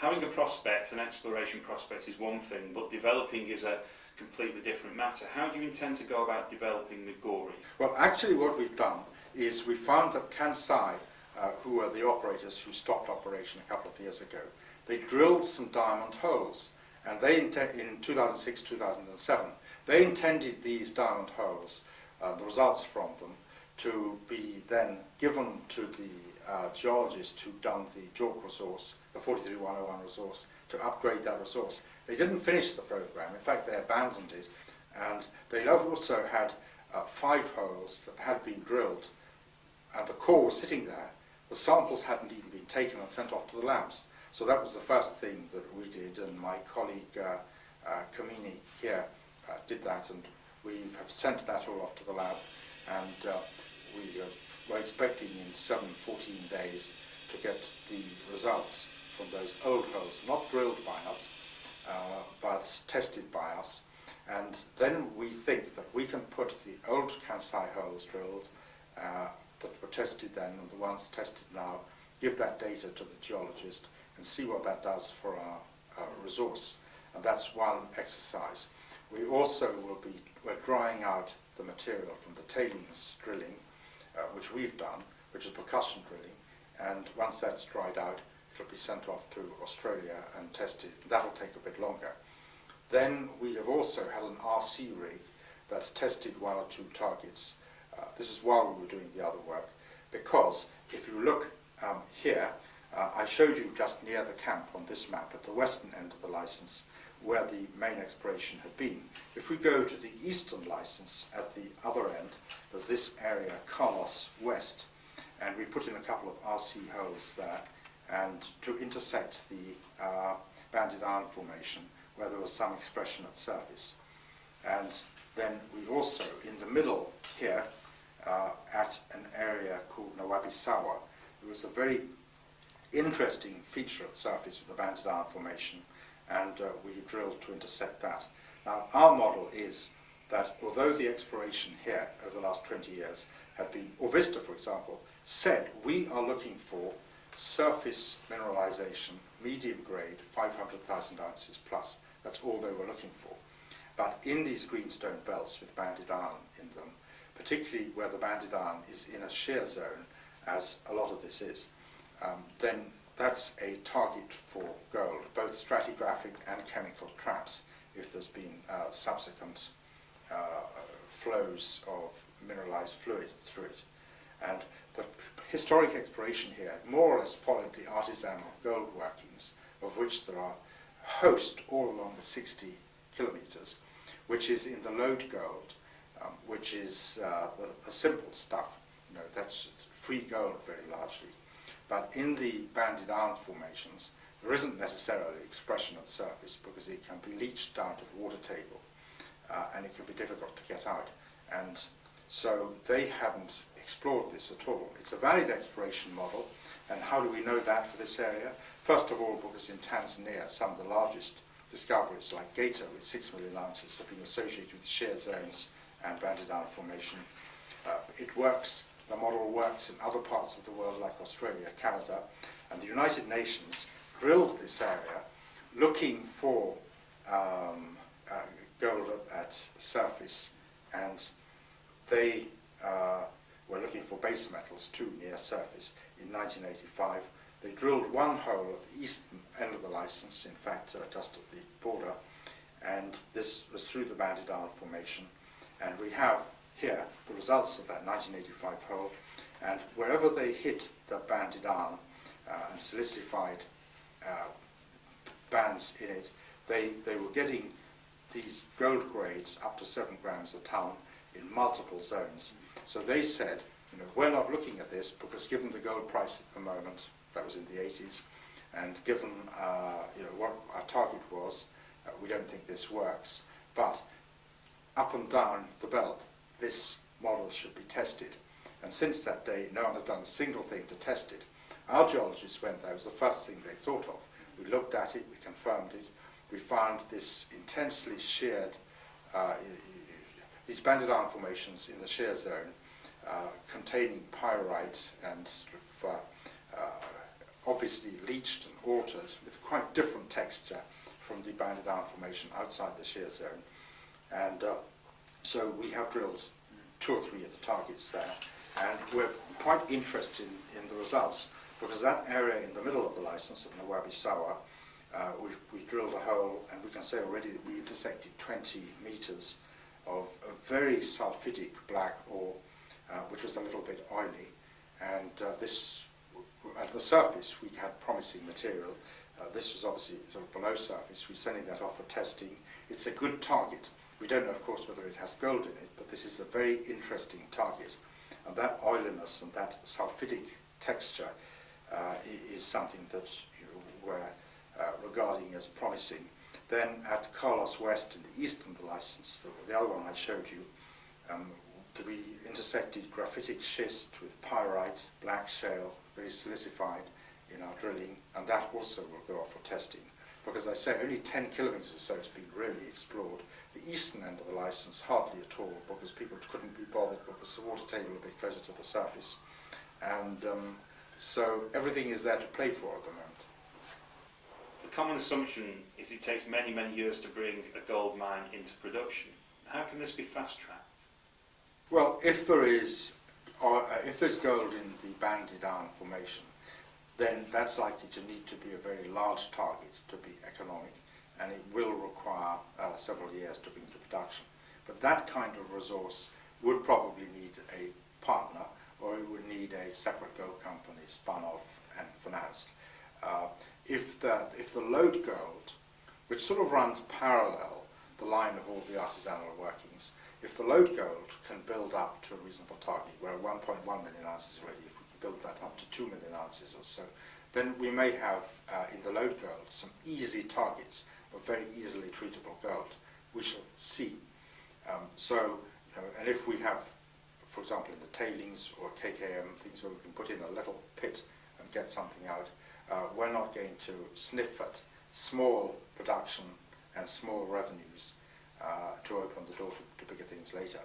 having a prospect, an exploration prospect is one thing, but developing is a completely different matter. How do you intend to go about developing the Gori? Well, actually what we've done is we found that Kansai, who were the operators who stopped operation a couple of years ago, they drilled some diamond holes, and they in 2006-2007, they intended these diamond holes, the results from them, to be then given to the geologists who'd done the JORC resource, the 43101 resource, to upgrade that resource. They didn't finish the program. In fact, they abandoned it, and they also had 5 holes that had been drilled, and the core was sitting there. The samples hadn't even been taken and sent off to the labs. So that was the first thing that we did, and my colleague Kamini here did that, and we have sent that all off to the lab, and we were expecting in 7-14 days to get the results from those old holes, not drilled by us, but tested by us. And then we think that we can put the old Kansai holes drilled that were tested then and the ones tested now, give that data to the geologist and see what that does for our resource. And that's one exercise. We also we're drying out the material from the tailings drilling, which we've done, which is percussion drilling, and once that's dried out, it'll be sent off to Australia and tested. That'll take a bit longer. Then we have also had an RC rig that tested 1 or 2 targets. This is while we were doing the other work, because if you look here, I showed you just near the camp on this map at the western end of the license where the main exploration had been. If we go to the eastern license at the other end, there's this area, Carlos West, and we put in a couple of RC holes there and to intersect the Banded Iron Formation where there was some expression at surface. And then we also, in the middle here, at an area called Nawabisawa, there was a very interesting feature at the surface of the Banded Iron Formation, and we drilled to intersect that. Now, our model is that although the exploration here over the last 20 years had been, or Vista, for example, said we are looking for surface mineralization, medium grade, 500,000 ounces plus. That's all they were looking for. But in these greenstone belts with banded iron in them, particularly where the banded iron is in a shear zone, as a lot of this is, then that's a target for gold, both stratigraphic and chemical traps, if there's been subsequent flows of mineralized fluid through it. And the historic exploration here more or less followed the artisanal gold workings, of which there are a host all along the 60 kilometers, which is in the lode gold, which is the simple stuff. You know, that's free gold very largely. But in the banded iron formations, there isn't necessarily expression at the surface because it can be leached down to the water table and it can be difficult to get out. And so they haven't explored this at all. It's a valid exploration model, and how do we know that for this area? First of all, because in Tanzania, some of the largest discoveries, like Geita with 6 million ounces, have been associated with shear zones and banded iron formation. It works. The model works in other parts of the world like Australia, Canada, and the United Nations drilled this area looking for gold at surface, and they were looking for base metals too near surface. In 1985, they drilled one hole at the eastern end of the license, in fact just at the border, and this was through the banded iron formation, and we have here the results of that 1985 hole, and wherever they hit the banded iron and silicified bands in it, they were getting these gold grades up to 7 grams a ton in multiple zones. So they said, you know, we're not looking at this because given the gold price at the moment, that was in the 80s, and given you know, what our target was, we don't think this works. But up and down the belt, this model should be tested. And since that day, no one has done a single thing to test it. Our geologists went there, it was the first thing they thought of. We looked at it, we confirmed it, we found this intensely sheared, these banded iron formations in the shear zone containing pyrite and obviously leached and altered with quite different texture from the banded iron formation outside the shear zone. And so we have drilled 2 or 3 of the targets there, and we're quite interested in the results, because that area in the middle of the license, in the Wabi Sawa, we drilled a hole, and we can say already that we intersected 20 meters of a very sulfidic black ore, which was a little bit oily, and this, at the surface, we had promising material. This was obviously sort of below surface. We're sending that off for testing. It's a good target. We don't know, of course, whether it has gold in it, but this is a very interesting target. And that oiliness and that sulfidic texture is something that we're regarding as promising. Then at Carlos West in the east of the license, the other one I showed you, we intersected graphitic schist with pyrite, black shale, very silicified in our drilling, and that also will go off for testing. Because as I say, only 10 kilometers or so has been really explored. The eastern end of the license, hardly at all, because people couldn't be bothered, because the water table a bit closer to the surface. And so everything is there to play for at the moment. The common assumption is it takes many, many years to bring a gold mine into production. How can this be fast-tracked? Well, if there's gold in the banded iron formation, then that's likely to need to be a very large target to be economic, and it will require several years to bring to production. But that kind of resource would probably need a partner, or it would need a separate gold company spun off and financed. If the lode gold, which sort of runs parallel the line of all the artisanal workings, if the lode gold can build up to a reasonable target, we're at 1.1 million ounces already, if we can build that up to 2 million ounces or so, then we may have in the lode gold some easy targets of very easily treatable gold. We shall see. And if we have, for example, in the tailings or KKM, things where we can put in a little pit and get something out, we're not going to sniff at small production and small revenues to open the door to bigger things later.